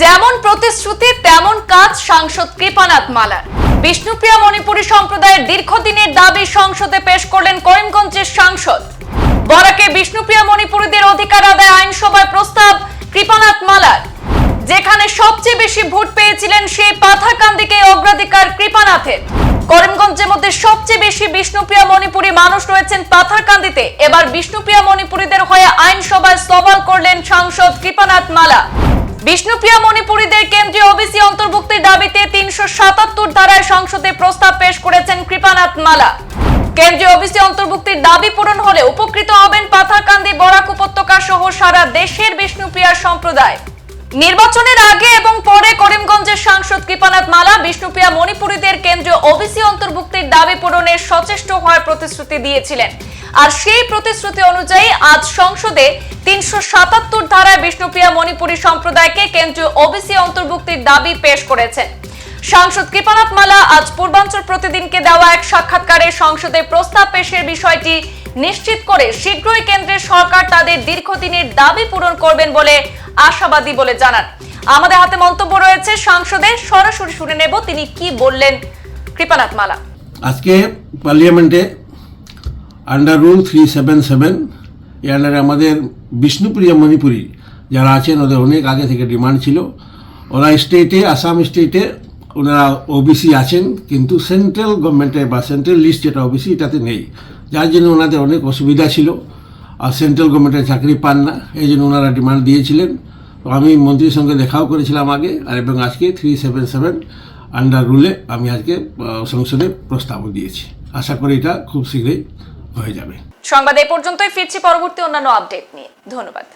যেমন প্রতিশ্রুতি তেমন কাজ সাংসদ কৃপানাথ মালার। বিষ্ণুপ্রিয়া মণিপুরী সম্প্রদায়ের দীর্ঘদিনের দাবি সংসদে পেশ করলেন করিমগঞ্জের সাংসদ। বরাকে বিষ্ণুপ্রিয়া মণিপুরীদের অধিকার আদায় আইনসভায় প্রস্তাব কৃপানাথ মালার। যেখানে সবচেয়ে বেশি ভোট পেয়েছিলেন সেই পাথারকান্দিকে অগ্রাধিকার কৃপানাথের। করিমগঞ্জের মধ্যে সবচেয়ে বেশি বিষ্ণুপ্রিয়া মণিপুরী মানুষ রয়েছেন পাথারকান্দিতে। এবার বিষ্ণুপ্রিয়া মণিপুরীদের হয়ে আইনসভায় সওয়াল করলেন সাংসদ কৃপানাথ মালা। বিষ্ণুপ্রিয়া মণিপুরীদের কেন্দ্রীয় ওবিসি অন্তর্ভুক্তির দাবিতে ৩৭৭ ধারায় সংসদে প্রস্তাব পেশ করেছেন কৃপানাথ মালা। কেন্দ্রীয় ওবিসি অন্তর্ভুক্তির দাবি পূরণ হলে উপকৃত হবেন পাথারকান্দি, বরাক উপত্যকা সহ সারা দেশের বিষ্ণুপ্রিয়া সম্প্রদায়। নির্বাচনের আগে এবং পরে করিমগঞ্জের সাংসদ কৃপানাথ মালা বিষ্ণুপ্রিয়া মণিপুরীদের কেন্দ্রীয় ওবিসি অন্তর্ভুক্তির দাবি পূরণের সচেষ্ট হওয়ার প্রতিশ্রুতি দিয়েছিলেন। আর সেই প্রতিশ্রুতি অনুযায়ী আজ সংসদে ৩৭৭ ধারায় বিষ্ণুপ্রিয়া মণিপুরী সম্প্রদায়কে কেন্দ্রীয় ওবিসি অন্তর্ভুক্তির দাবি পেশ করেছেন সাংসদ কৃপানাথ মালা। আজ পূর্বাঞ্চল প্রতিদিনকে দেওয়া এক সাক্ষাৎকারে সংসদে প্রস্তাব পেশের বিষয়টি নিশ্চিত করে শীঘ্রই কেন্দ্রের সরকার তাদের দীর্ঘদিনের দাবি পূরণ করবেন বলে আশাবাদী বলে জানান। আমাদের হাতে মন্তব্য রয়েছে সাংসদের, সরাসরি শুনে নেব তিনি কি বললেন কৃপানাথ মালা। আজকে পার্লামেন্টে আন্ডার রুল 377 এর আন্ডারে আমাদের বিষ্ণুপ্রিয়া মণিপুরী যারা আছেন ওদের অনেক আগে থেকে ডিমান্ড ছিল। ওরা স্টেটে, আসাম স্টেটে ওনারা ওবিসি আছেন, কিন্তু সেন্ট্রাল গভর্নমেন্টে বা সেন্ট্রাল লিস্ট যেটা ওবিসি এটাতে নেই, যার জন্য ওনাদের অনেক অসুবিধা ছিল আর সেন্ট্রাল গভর্নমেন্টের চাকরি পান না। এই জন্য ওনারা ডিমান্ড দিয়েছিলেন। তো আমি মন্ত্রীর সঙ্গে দেখাও করেছিলাম আগে, আর এবং আজকে 377 আন্ডার রুলে আমি আজকে সংসদে প্রস্তাবও দিয়েছি। আশা করি এটা খুব শীঘ্রই হয়ে যাবে। সংবাদ এই পর্যন্তই, ফিরছি পরবর্তী অন্যান্য আপডেট নিয়ে। ধন্যবাদ।